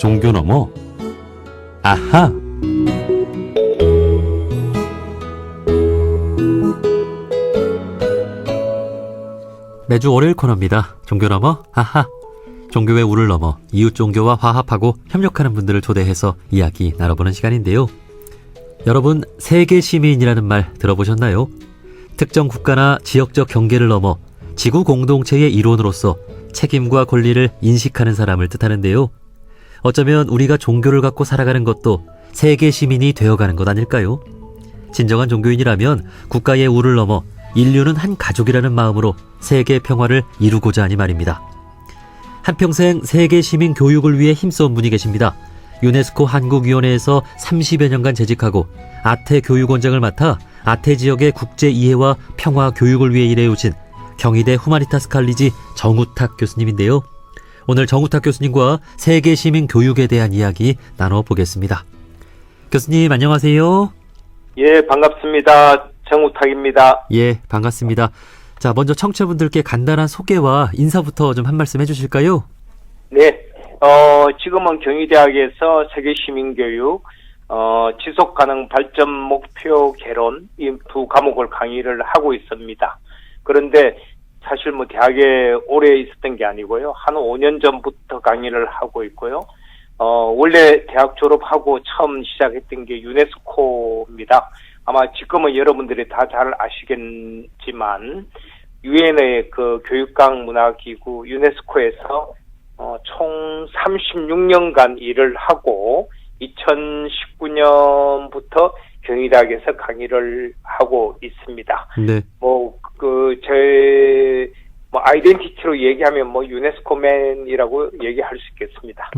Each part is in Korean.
종교 넘어 아하. 매주 월요일 코너입니다. 종교 넘어 아하. 종교의 우를 넘어 이웃 종교와 화합하고 협력하는 분들을 초대해서 이야기 나눠보는 시간인데요. 여러분, 세계 시민이라는 말 들어보셨나요? 특정 국가나 지역적 경계를 넘어 지구 공동체의 일원으로서 책임과 권리를 인식하는 사람을 뜻하는데요. 어쩌면 우리가 종교를 갖고 살아가는 것도 세계 시민이 되어가는 것 아닐까요? 진정한 종교인이라면 국가의 우를 넘어 인류는 한 가족이라는 마음으로 세계 평화를 이루고자 하니 말입니다. 한평생 세계 시민 교육을 위해 힘써온 분이 계십니다. 유네스코 한국위원회에서 30여 년간 재직하고 아태 교육원장을 맡아 아태 지역의 국제 이해와 평화 교육을 위해 일해오신 경희대 후마니타스 칼리지 정우탁 교수님인데요. 오늘 정우탁 교수님과 세계 시민 교육에 대한 이야기 나눠보겠습니다. 교수님 안녕하세요. 예, 반갑습니다. 정우탁입니다. 예, 반갑습니다. 자, 먼저 청취자분들께 간단한 소개와 인사부터 좀 한 말씀 해주실까요? 네, 지금은 경희대학에서 세계시민교육, 지속가능 발전 목표 개론 이 두 과목을 강의를 하고 있습니다. 그런데 사실 대학에 오래 있었던 게 아니고요. 한 5년 전부터 강의를 하고 있고요. 원래 대학 졸업하고 처음 시작했던 게 유네스코입니다. 아마 지금은 여러분들이 다 잘 아시겠지만 유엔의 그 교육강 문화기구 유네스코에서 총 36년간 일을 하고 2019년부터 경희대학에서 강의를 하고 있습니다. 네. 제 아이덴티티로 얘기하면 유네스코맨이라고 얘기할 수 있겠습니다.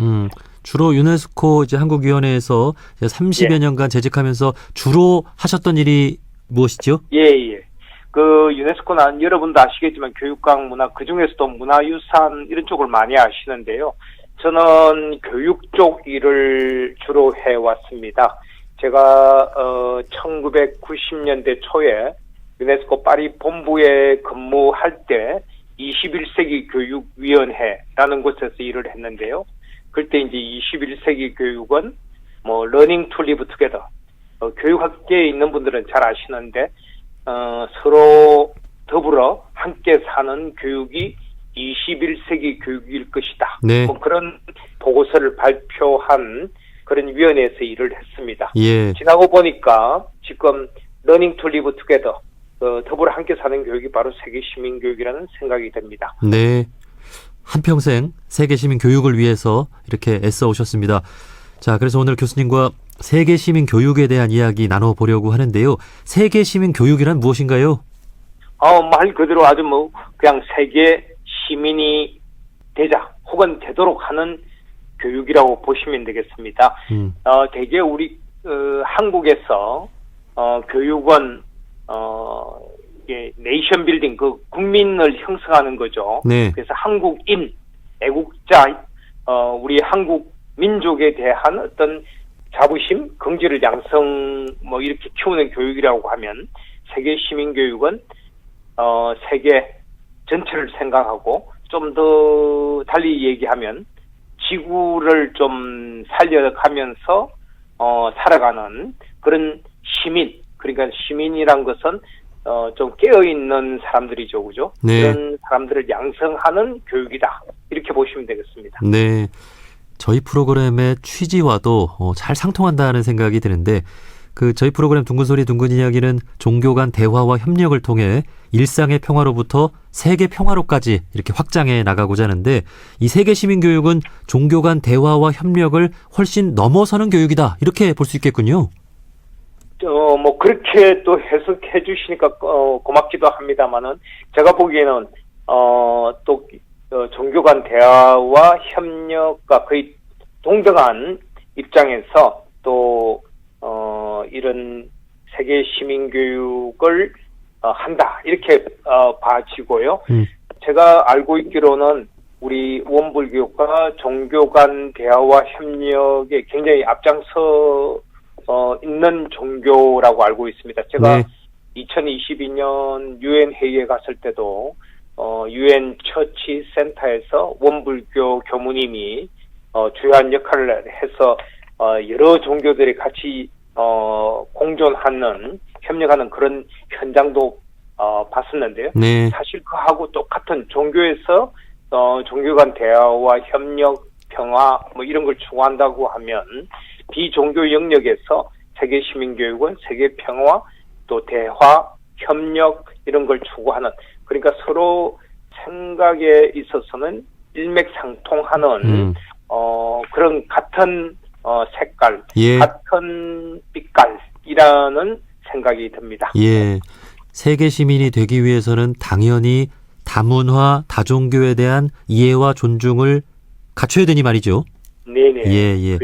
주로 유네스코 이제 한국위원회에서 30여 년간 재직하면서 주로 하셨던 일이 무엇이죠? 예. 그 유네스코는 여러분도 아시겠지만 교육강 문화, 그중에서도 문화유산 이런 쪽을 많이 아시는데요. 저는 교육 쪽 일을 주로 해왔습니다. 제가 1990년대 초에 유네스코 파리 본부에 근무할 때 21세기 교육위원회라는 곳에서 일을 했는데요. 그때 이제 21세기 교육은 learning to live together. 교육학계에 있는 분들은 잘 아시는데 서로 더불어 함께 사는 교육이 21세기 교육일 것이다. 네. 그런 보고서를 발표한 그런 위원회에서 일을 했습니다. 예. 지나고 보니까 지금 learning to live together, 더불어 함께 사는 교육이 바로 세계 시민 교육이라는 생각이 듭니다. 네. 한평생 세계 시민 교육을 위해서 이렇게 애써 오셨습니다. 자, 그래서 오늘 교수님과 세계 시민 교육에 대한 이야기 나눠보려고 하는데요. 세계 시민 교육이란 무엇인가요? 말 그대로 아주 그냥 세계 시민이 되자 혹은 되도록 하는 교육이라고 보시면 되겠습니다. 대개 우리 한국에서 교육은 네이션 빌딩, 국민을 형성하는 거죠. 네. 그래서 한국인, 애국자, 우리 한국 민족에 대한 어떤 자부심, 긍지를 양성, 이렇게 키우는 교육이라고 하면 세계 시민 교육은 세계 전체를 생각하고 좀 더 달리 얘기하면 지구를 좀 살려가면서 살아가는 그런 시민, 그러니까 시민이란 것은 좀 깨어있는 사람들이죠, 그죠? 네. 그런 사람들을 양성하는 교육이다. 이렇게 보시면 되겠습니다. 네. 저희 프로그램의 취지와도 잘 상통한다는 생각이 드는데, 저희 프로그램 둥근소리 둥근 이야기는 종교 간 대화와 협력을 통해 일상의 평화로부터 세계 평화로까지 이렇게 확장해 나가고자 하는데, 이 세계 시민 교육은 종교 간 대화와 협력을 훨씬 넘어서는 교육이다. 이렇게 볼 수 있겠군요. 그렇게 또 해석해 주시니까 고맙기도 합니다만은 제가 보기에는 또 종교 간 대화와 협력과 거의 동등한 입장에서 또 이런 세계 시민 교육을 한다 이렇게 봐지고요. 제가 알고 있기로는 우리 원불교가 종교 간 대화와 협력에 굉장히 앞장서 있는 종교라고 알고 있습니다. 제가 네. 2022년 유엔 회의에 갔을 때도 유엔 처치 센터에서 원불교 교무님이 주요한 역할을 해서 여러 종교들이 같이 공존하는 협력하는 그런 현장도 봤었는데요. 네. 사실 그하고 똑같은 종교에서 종교 간 대화와 협력, 평화 뭐 이런 걸 추구한다고 하면 비종교 영역에서 세계 시민교육은 세계 평화 또 대화, 협력 이런 걸 추구하는 그러니까 서로 생각에 있어서는 일맥상통하는 그런 같은 색깔, 예. 같은 빛깔이라는 생각이 듭니다. 예. 세계 시민이 되기 위해서는 당연히 다문화, 다종교에 대한 이해와 존중을 갖춰야 되니 말이죠. 네네. 예, 예.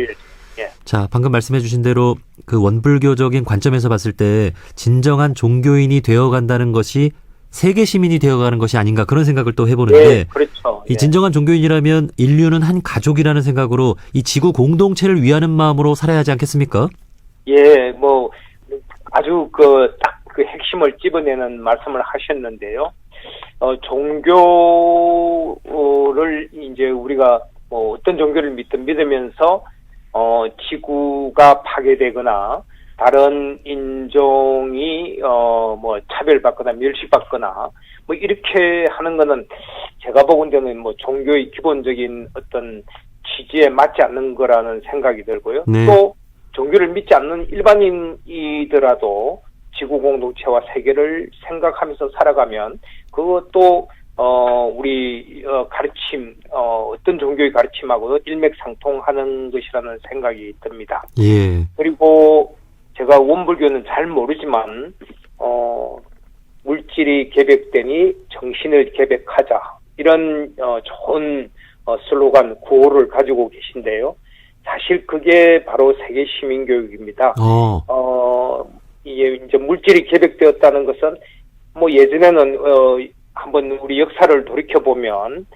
자, 방금 말씀해 주신 대로 그 원불교적인 관점에서 봤을 때 진정한 종교인이 되어간다는 것이 세계 시민이 되어가는 것이 아닌가 그런 생각을 또 해보는데 네, 그렇죠. 이 진정한 종교인이라면 인류는 한 가족이라는 생각으로 이 지구 공동체를 위하는 마음으로 살아야 하지 않겠습니까? 예, 뭐 아주 딱 그 핵심을 집어내는 말씀을 하셨는데요. 종교를 이제 우리가 뭐 어떤 종교를 믿으면서 지구가 파괴되거나 다른 인종이 뭐 차별받거나 멸시받거나 뭐 이렇게 하는 거는 제가 보건대는 뭐 종교의 기본적인 어떤 취지에 맞지 않는 거라는 생각이 들고요. 네. 또 종교를 믿지 않는 일반인이더라도 지구 공동체와 세계를 생각하면서 살아가면 그것도 우리 가르침 어떤 종교의 가르침하고도 일맥상통하는 것이라는 생각이 듭니다. 예. 그리고 제가 원불교는 잘 모르지만 물질이 계백되니 정신을 계백하자 이런 좋은 슬로건 구호를 가지고 계신데요. 사실 그게 바로 세계 시민교육입니다. 이게 이제 물질이 계백되었다는 것은 뭐 예전에는 한번 우리 역사를 돌이켜 보면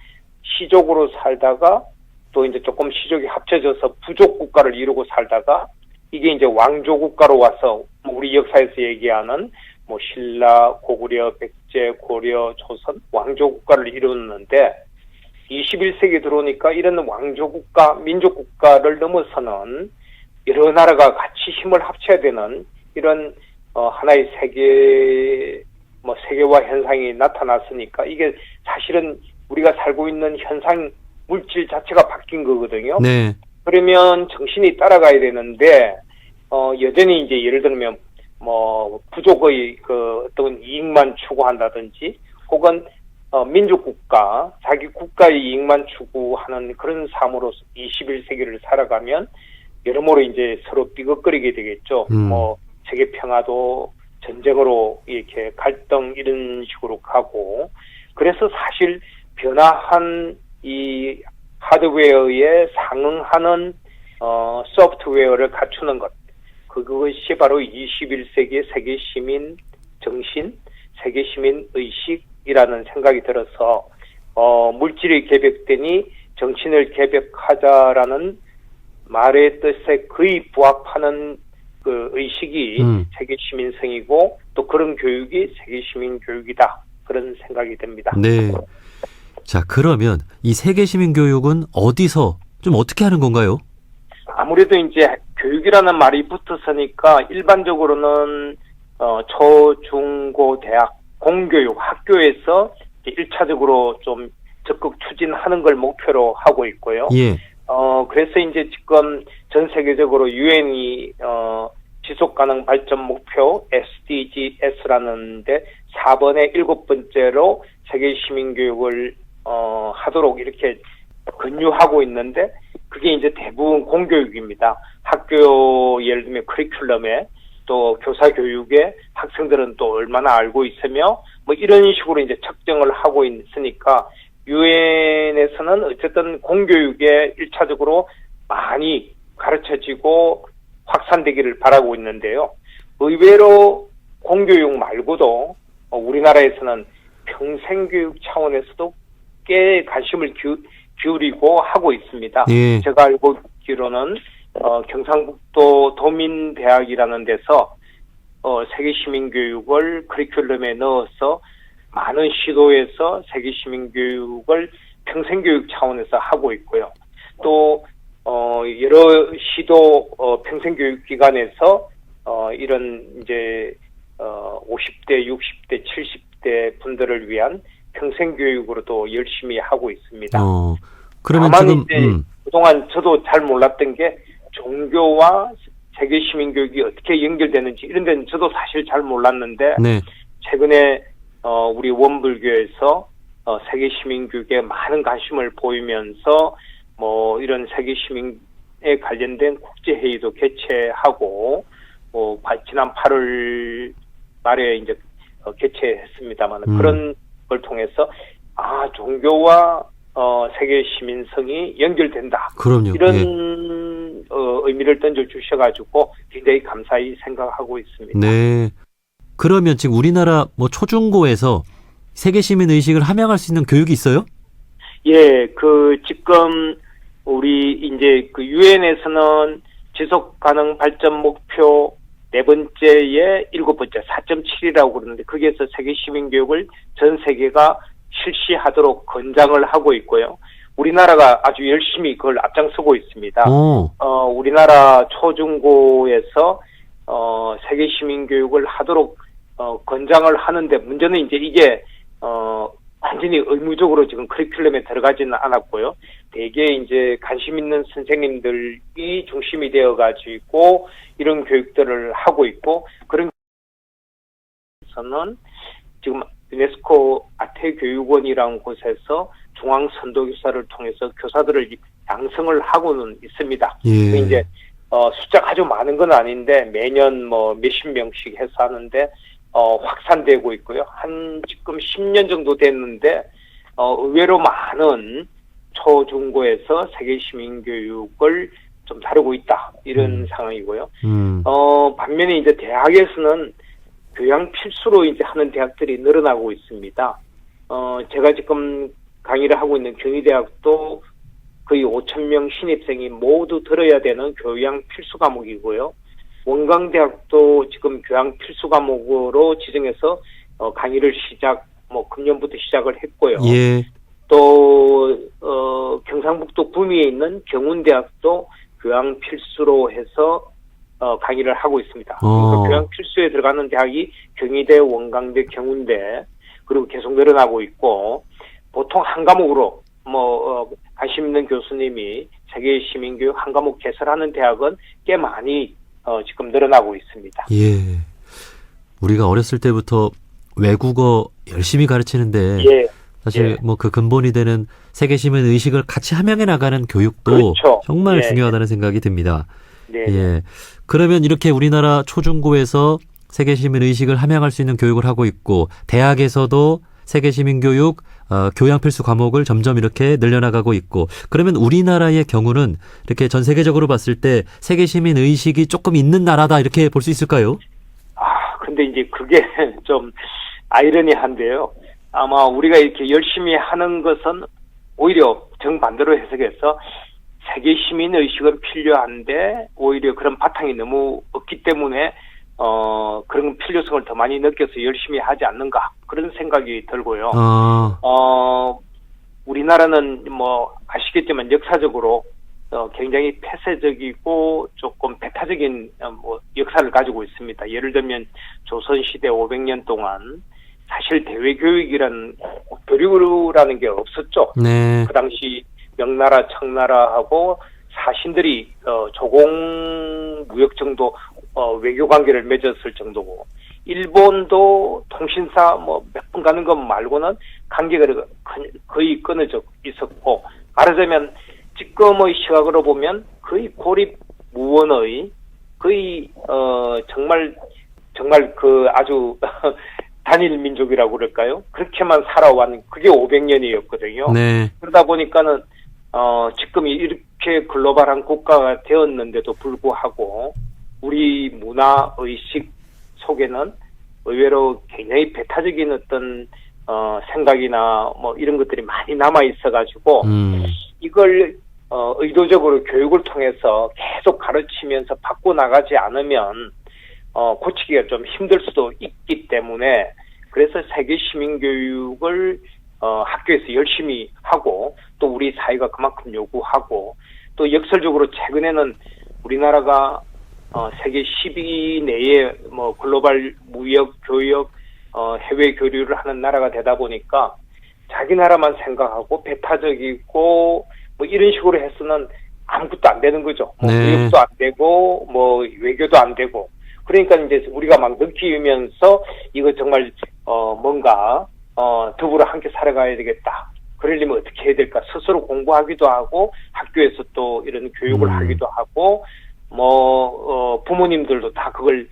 시족으로 살다가 또 이제 조금 시족이 합쳐져서 부족 국가를 이루고 살다가 이게 이제 왕조 국가로 와서 우리 역사에서 얘기하는 뭐 신라, 고구려, 백제, 고려, 조선 왕조 국가를 이루었는데 21세기 들어오니까 이런 왕조 국가, 민족 국가를 넘어서는 여러 나라가 같이 힘을 합쳐야 되는 이런 하나의 세계화 현상이 나타났으니까 이게 사실은 우리가 살고 있는 현상 물질 자체가 바뀐 거거든요. 네. 그러면 정신이 따라가야 되는데 여전히 이제 예를 들면 뭐 부족의 그 어떤 이익만 추구한다든지 혹은 민족 국가, 자기 국가의 이익만 추구하는 그런 삶으로 21세기를 살아가면 여러모로 이제 서로 삐걱거리게 되겠죠. 뭐 세계 평화도 전쟁으로 이렇게 갈등 이런 식으로 가고 그래서 사실 변화한 이 하드웨어에 상응하는 소프트웨어를 갖추는 것 그것이 바로 21세기의 세계 시민 정신, 세계 시민 의식이라는 생각이 들어서 물질이 계백되니 정신을 계백하자라는 말의 뜻에 거의 부합하는 그 의식이 세계 시민성이고 또 그런 교육이 세계 시민 교육이다 그런 생각이 듭니다. 네. 자, 그러면 이 세계 시민 교육은 어디서 좀 어떻게 하는 건가요? 아무래도 이제 교육이라는 말이 붙었으니까 일반적으로는 초, 중, 고, 대학, 공교육, 학교에서 1차적으로 좀 적극 추진하는 걸 목표로 하고 있고요. 예. 그래서 이제 지금 전 세계적으로 유엔이 지속가능 발전 목표 SDGs라는데 4번에 7번째로 세계 시민교육을 하도록 이렇게 권유하고 있는데 그게 이제 대부분 공교육입니다. 학교 예를 들면 커리큘럼에 또 교사 교육에 학생들은 또 얼마나 알고 있으며 뭐 이런 식으로 이제 측정을 하고 있으니까 유엔에서는 어쨌든 공교육에 1차적으로 많이 가르쳐지고 확산되기를 바라고 있는데요. 의외로 공교육 말고도 우리나라에서는 평생교육 차원에서도 꽤 관심을 기울이고 하고 있습니다. 예. 제가 알고 있기로는 경상북도 도민대학이라는 데서 세계시민교육을 커리큘럼에 넣어서 많은 시도에서 세계시민교육을 평생교육 차원에서 하고 있고요. 또 여러 시도 평생교육기관에서 이런 이제 50대, 60대, 70대 분들을 위한 평생교육으로도 열심히 하고 있습니다. 그러면 다만 지금 이제 그동안 저도 잘 몰랐던 게 종교와 세계 시민교육이 어떻게 연결되는지 이런 데는 저도 사실 잘 몰랐는데 네. 최근에 우리 원불교에서 세계 시민교육에 많은 관심을 보이면서 뭐 이런 세계 시민에 관련된 국제회의도 개최하고 지난 8월 말에 이제 개최했습니다만 그런 걸 통해서 종교와 세계 시민성이 연결된다. 그럼요. 이런 의미를 던져 주셔가지고 굉장히 감사히 생각하고 있습니다. 네. 그러면 지금 우리나라 뭐 초중고에서 세계 시민 의식을 함양할 수 있는 교육이 있어요? 예, 지금 우리 이제 유엔에서는 지속 가능 발전 목표 네 번째에 7번째 4.7이라고 그러는데 거기에서 세계 시민 교육을 전 세계가 실시하도록 권장을 하고 있고요. 우리나라가 아주 열심히 그걸 앞장서고 있습니다. 우리나라 초중고에서 세계 시민 교육을 하도록 권장을 하는데 문제는 이제 이게 완전히 의무적으로 지금 커리큘럼에 들어가지는 않았고요. 대개 이제 관심 있는 선생님들이 중심이 되어 가지고 이런 교육들을 하고 있고 그런 데서는 지금 유네스코 아태교육원이라는 곳에서 중앙 선도교사를 통해서 교사들을 양성을 하고는 있습니다. 예. 이제 숫자가 아주 많은 건 아닌데 매년 뭐 몇십 명씩 해서 하는데 확산되고 있고요. 지금 10년 정도 됐는데 의외로 많은 초중고에서 세계 시민 교육을 좀 다루고 있다. 이런 상황이고요. 반면에 이제 대학에서는 교양 필수로 이제 하는 대학들이 늘어나고 있습니다. 제가 지금 강의를 하고 있는 경희대학도 거의 5,000명 신입생이 모두 들어야 되는 교양 필수 과목이고요. 원광대학도 지금 교양 필수 과목으로 지정해서 강의를 금년부터 시작을 했고요. 예. 또 경상북도 구미에 있는 경운대학도 교양 필수로 해서 강의를 하고 있습니다. 그러니까 교양 필수에 들어가는 대학이 경희대, 원광대, 경운대 그리고 계속 늘어나고 있고 보통 한 과목으로 관심 있는 교수님이 세계 시민교육 한 과목 개설하는 대학은 꽤 많이 지금 늘어나고 있습니다. 예. 우리가 어렸을 때부터 외국어 열심히 가르치는데 예. 사실 뭐 그 근본이 되는 세계 시민 의식을 같이 함양해 나가는 교육도 그렇죠. 정말 예. 중요하다는 생각이 듭니다. 네. 예. 그러면 이렇게 우리나라 초중고에서 세계 시민 의식을 함양할 수 있는 교육을 하고 있고 대학에서도 세계 시민 교육 교양 필수 과목을 점점 이렇게 늘려나가고 있고 그러면 우리나라의 경우는 이렇게 전 세계적으로 봤을 때 세계 시민 의식이 조금 있는 나라다 이렇게 볼 수 있을까요? 근데 이제 그게 좀 아이러니한데요. 아마 우리가 이렇게 열심히 하는 것은 오히려 정반대로 해석해서 세계 시민 의식은 필요한데 오히려 그런 바탕이 너무 없기 때문에 그런 필요성을 더 많이 느껴서 열심히 하지 않는가 그런 생각이 들고요. 우리나라는 뭐 아시겠지만 역사적으로 굉장히 폐쇄적이고 조금 배타적인 역사를 가지고 있습니다. 예를 들면 조선시대 500년 동안 사실 대외교육이라는 교류라는 게 없었죠. 네. 그 당시 명나라, 청나라하고 사신들이 조공 무역 정도 외교 관계를 맺었을 정도고 일본도 통신사 몇 번 가는 것 말고는 관계가 거의 끊어져 있었고 말하자면 지금의 시각으로 보면 거의 고립 무원의 거의 정말 그 아주 단일 민족이라고 그럴까요? 그렇게만 살아온 그게 500년이었거든요. 네. 그러다 보니까는 지금 이렇게 글로벌한 국가가 되었는데도 불구하고 우리 문화 의식 속에는 의외로 굉장히 배타적인 어떤 생각이나 이런 것들이 많이 남아 있어가지고 이걸 의도적으로 교육을 통해서 계속 가르치면서 바꿔 나가지 않으면 고치기가 좀 힘들 수도 있기 때문에 그래서 세계 시민 교육을 학교에서 열심히 하고 또 우리 사회가 그만큼 요구하고 또 역설적으로 최근에는 우리나라가 세계 10위 내에 뭐 글로벌 무역, 교역, 해외 교류를 하는 나라가 되다 보니까 자기 나라만 생각하고 배타적이고 뭐 이런 식으로 해서는 아무것도 안 되는 거죠. 뭐 네. 무역도 안 되고 뭐 외교도 안 되고. 그러니까 이제 우리가 막 느끼면서 이거 정말 뭔가 더불어 함께 살아가야 되겠다. 그러려면 어떻게 해야 될까? 스스로 공부하기도 하고 학교에서 또 이런 교육을 하기도 하고 뭐 부모님들도 다 그걸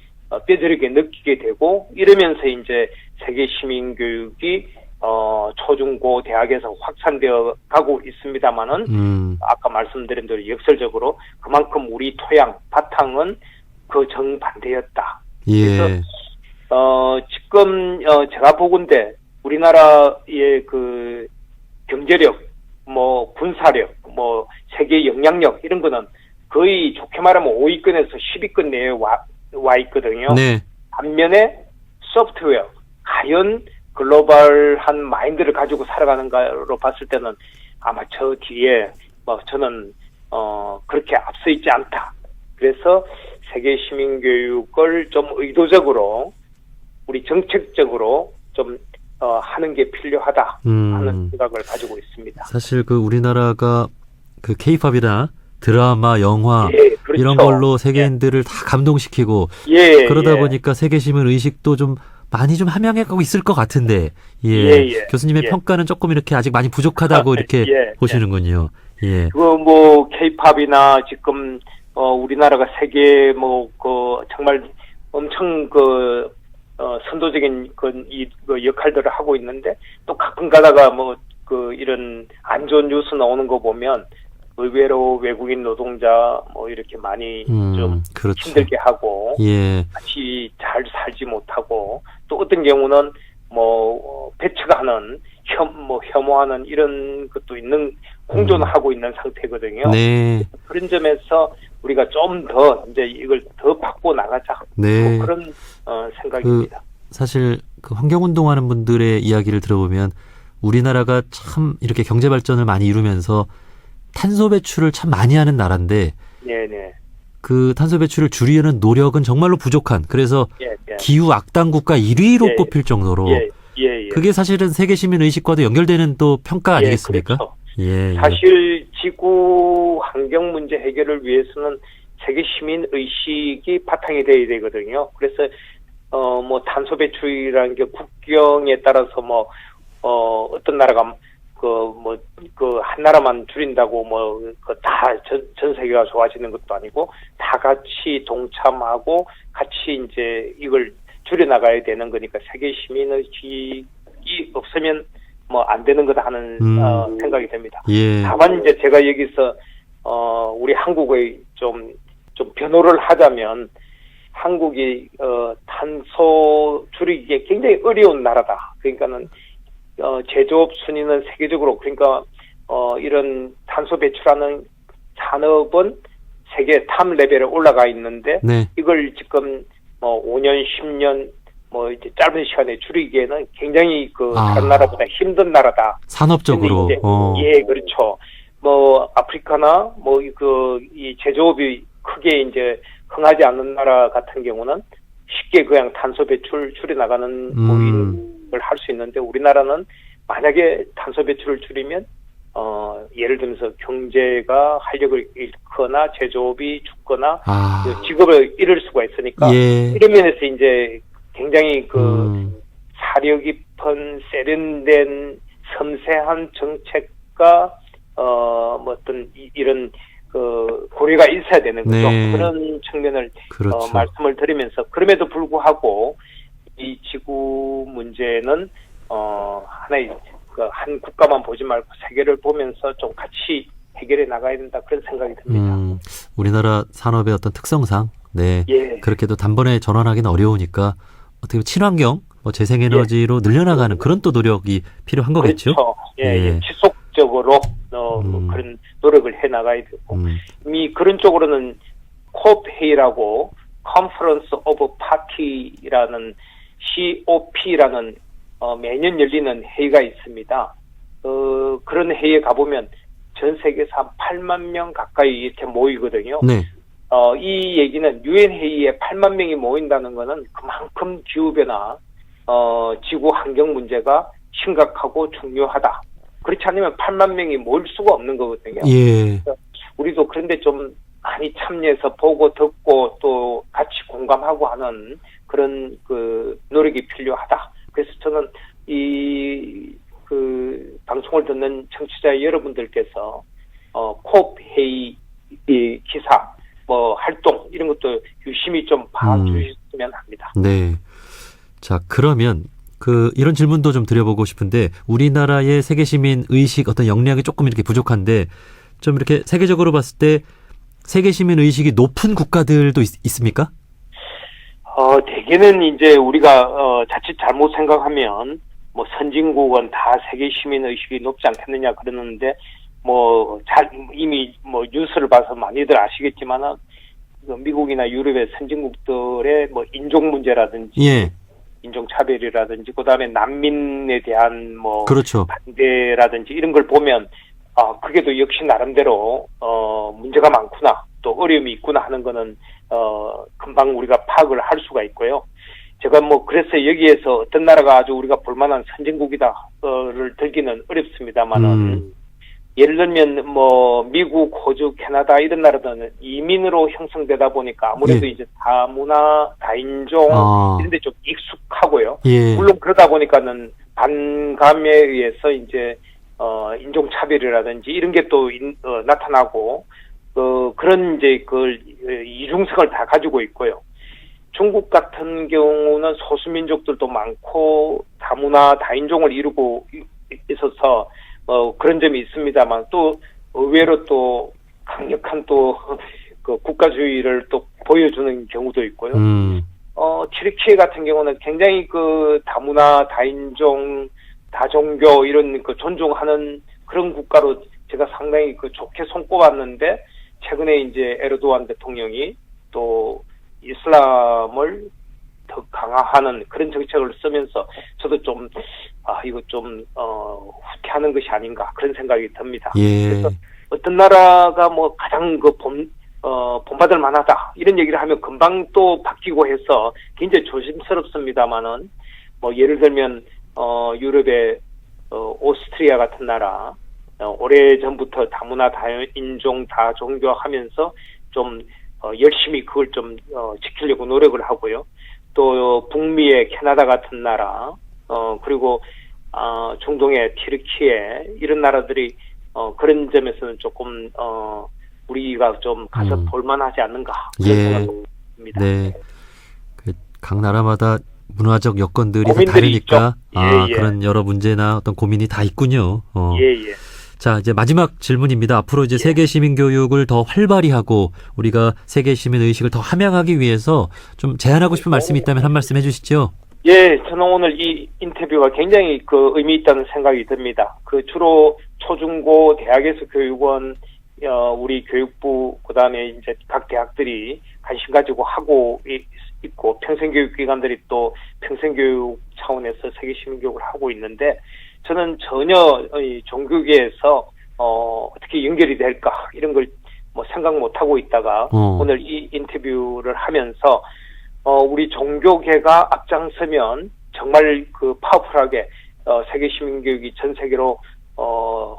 뼈저리게 느끼게 되고 이러면서 이제 세계 시민 교육이 초중고 대학에서 확산되어 가고 있습니다만은 아까 말씀드린 대로 역설적으로 그만큼 우리 토양 바탕은 그 정반대였다. 예. 그래서 지금 제가 보건대 우리나라의 그 경제력, 뭐 군사력, 뭐 세계 영향력 이런 거는 거의 좋게 말하면 5위권에서 10위권 내에 와 있거든요. 네. 반면에 소프트웨어, 과연 글로벌한 마인드를 가지고 살아가는가로 봤을 때는 아마 저 뒤에 뭐 저는 그렇게 앞서 있지 않다. 그래서 세계 시민교육을 좀 의도적으로 우리 정책적으로 좀 하는 게 필요하다 하는 생각을 가지고 있습니다. 사실 그 우리나라가 그 K-팝이나 드라마, 영화 예, 그렇죠. 이런 걸로 세계인들을 다 감동시키고 예, 그러다 예. 보니까 세계 시민 의식도 좀 많이 좀 함양해가고 있을 것 같은데 교수님의 평가는 조금 이렇게 아직 많이 부족하다고 이렇게 보시는군요. 예. 그 뭐 K-팝이나 지금 우리나라가 세계 뭐 그 정말 엄청 그 선도적인 그 역할들을 하고 있는데 또 가끔 가다가 뭐 그 이런 안 좋은 뉴스 나오는 거 보면 의외로 외국인 노동자 뭐 이렇게 많이 좀 그렇죠. 힘들게 하고 같이 잘 살지 못하고 또 어떤 경우는 뭐 배척하는 혐오하는 이런 것도 있는 공존하고 있는 상태거든요. 네. 그런 점에서 우리가 좀 더 이제 이걸 더 바꿔 나가자. 네. 뭐 그런 생각입니다. 사실 그 환경운동하는 분들의 이야기를 들어보면 우리나라가 참 이렇게 경제 발전을 많이 이루면서 탄소 배출을 참 많이 하는 나라인데 네네. 그 탄소 배출을 줄이려는 노력은 정말로 부족한 그래서 기후 악당 국가 1위로 꼽힐 정도로 그게 사실은 세계 시민 의식과도 연결되는 또 평가 아니겠습니까? 그렇죠. 예. 사실 지구 환경 문제 해결을 위해서는 세계 시민 의식이 바탕이 돼야 되거든요. 그래서 뭐 탄소 배출이라는 게 국경에 따라서 뭐 어떤 나라가 한 나라만 줄인다고 전 세계가 좋아지는 것도 아니고 다 같이 동참하고 같이 이제 이걸 줄여나가야 되는 거니까 세계 시민의식이 없으면 뭐 안 되는 거다 하는 생각이 듭니다. 예. 다만 이제 제가 여기서 우리 한국의 좀 변호를 하자면 한국이 탄소 줄이기에 굉장히 어려운 나라다. 그러니까는 제조업 순위는 세계적으로 그러니까 이런 탄소 배출하는 산업은 세계 탑 레벨에 올라가 있는데 이걸 지금 5년, 10년 이제 짧은 시간에 줄이기에는 굉장히 다른 나라보다 힘든 나라다. 산업적으로. 예, 그렇죠. 아프리카나 이 제조업이 크게 이제 흥하지 않는 나라 같은 경우는 쉽게 그냥 탄소 배출 줄여나가는 걸 할 수 있는데 우리나라는 만약에 탄소 배출을 줄이면 예를 들면서 경제가 활력을 잃거나 제조업이 죽거나 직업을 잃을 수가 있으니까 이런 면에서 이제 굉장히 사려 깊은 세련된 섬세한 정책과 어떤 이런 고려가 있어야 되는 거죠. 그런 측면을 그렇죠. 말씀을 드리면서 그럼에도 불구하고 이 지구 문제는 하나의 한 국가만 보지 말고 세계를 보면서 좀 같이 해결해 나가야 된다 그런 생각이 듭니다. 우리나라 산업의 어떤 특성상 그렇게도 단번에 전환하기는 어려우니까 어떻게 보면 친환경, 재생에너지로 늘려나가는 그런 또 노력이 필요한 거겠죠. 그렇죠. 지속적으로 그런 노력을 해 나가야 되고 이미 그런 쪽으로는 COP 회의라고 Conference of Party라는 COP라는 매년 열리는 회의가 있습니다. 그런 회의에 가보면 전 세계에서 한 8만 명 가까이 이렇게 모이거든요. 네. 이 얘기는 유엔 회의에 8만 명이 모인다는 거는 그만큼 기후변화, 지구 환경 문제가 심각하고 중요하다. 그렇지 않으면 8만 명이 모일 수가 없는 거거든요. 예. 우리도 그런데 좀 많이 참여해서 보고 듣고 또 같이 공감하고 하는 그런 그 노력이 필요하다. 그래서 저는 그 방송을 듣는 청취자 여러분들께서 콥 회의 기사 활동 이런 것도 유심히 좀 봐주셨으면 합니다. 네. 자, 그러면 이런 질문도 좀 드려보고 싶은데, 우리나라의 세계 시민 의식 어떤 역량이 조금 이렇게 부족한데, 좀 이렇게 세계적으로 봤을 때 세계 시민 의식이 높은 국가들도 있습니까? 대개는 이제 우리가 자칫 잘못 생각하면 선진국은 다 세계 시민 의식이 높지 않겠느냐 그러는데 이미 뉴스를 봐서 많이들 아시겠지만은 미국이나 유럽의 선진국들의 인종 문제라든지 예. 인종 차별이라든지 그다음에 난민에 대한 그렇죠. 반대라든지 이런 걸 보면 그게 또 역시 나름대로 문제가 많구나 또 어려움이 있구나 하는 거는 금방 우리가 파악을 할 수가 있고요. 제가 그래서 여기에서 어떤 나라가 아주 우리가 볼만한 선진국이다를 들기는 어렵습니다만은 예를 들면 미국, 호주, 캐나다 이런 나라들은 이민으로 형성되다 보니까 아무래도 이제 다문화, 다인종 이런 데 좀 익숙하고요. 예. 물론 그러다 보니까는 반감에 의해서 이제 인종 차별이라든지 이런 게 또 나타나고 그런 이제 이중성을 다 가지고 있고요. 중국 같은 경우는 소수민족들도 많고 다문화, 다인종을 이루고 있어서 그런 점이 있습니다만 또 의외로 또 강력한 또 국가주의를 또 보여주는 경우도 있고요. 튀르키예 같은 경우는 굉장히 다문화, 다인종, 다종교 이런 존중하는 그런 국가로 제가 상당히 좋게 손꼽았는데 최근에 이제 에르도안 대통령이 또 이슬람을 더 강화하는 그런 정책을 쓰면서 저도 좀 이거 좀 후퇴하는 것이 아닌가 그런 생각이 듭니다. 예. 그래서 어떤 나라가 가장 본받을 만하다 이런 얘기를 하면 금방 또 바뀌고 해서 굉장히 조심스럽습니다만은 예를 들면 유럽의 오스트리아 같은 나라 오래전부터 다문화, 다인종, 다종교 하면서 좀 열심히 그걸 좀 지키려고 노력을 하고요. 또 북미의 캐나다 같은 나라 그리고 중동의 튀르키예 이런 나라들이 그런 점에서는 조금 우리가 좀 가서 볼만하지 않는가 그런 생각이 듭니다. 네. 각 나라마다 문화적 여건들이 다 고민들이 다르니까 예. 그런 여러 문제나 어떤 고민이 다 있군요. 예. 자, 이제 마지막 질문입니다. 앞으로 이제 세계 시민 교육을 더 활발히 하고 우리가 세계 시민 의식을 더 함양하기 위해서 좀 제안하고 싶은 말씀이 있다면 한 말씀 해주시죠. 예, 저는 오늘 이 인터뷰가 굉장히 의미 있다는 생각이 듭니다. 주로 초중고 대학에서 교육원, 우리 교육부, 그 다음에 이제 각 대학들이 관심 가지고 하고 있고, 평생교육기관들이 또 평생교육 차원에서 세계시민교육을 하고 있는데, 저는 전혀 종교계에서 어떻게 연결이 될까, 이런 걸 생각 못 하고 있다가, 오늘 이 인터뷰를 하면서, 우리 종교계가 앞장서면 정말 파워풀하게 세계시민교육이 전 세계로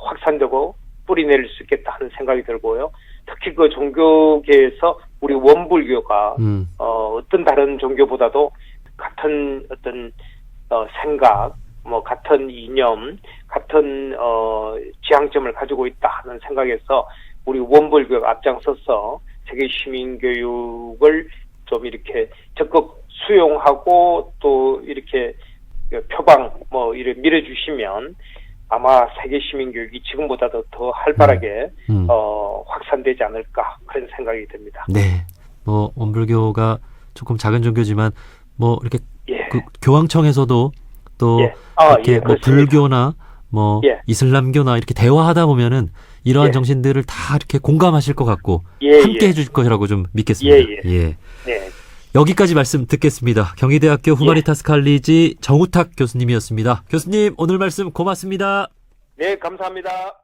확산되고 뿌리내릴 수 있겠다 하는 생각이 들고요. 특히 종교계에서 우리 원불교가 어떤 다른 종교보다도 같은 어떤 생각, 같은 이념, 같은 지향점을 가지고 있다 하는 생각에서 우리 원불교가 앞장서서 세계시민교육을 좀 이렇게 적극 수용하고 또 이렇게 표방 이렇게 밀어주시면 아마 세계시민교육이 지금보다도 더 활발하게 확산되지 않을까 그런 생각이 듭니다. 네, 원불교가 조금 작은 종교지만 이렇게 예. 교황청에서도 또 예. 이렇게 불교나 예. 이슬람교나 이렇게 대화하다 보면은 이러한 예. 정신들을 다 이렇게 공감하실 것 같고 예, 함께 예. 해줄 것이라고 좀 믿겠습니다. 예. 네. 여기까지 말씀 듣겠습니다. 경희대학교 후마니타스 칼리지 정우탁 교수님이었습니다. 교수님 오늘 말씀 고맙습니다. 네, 감사합니다.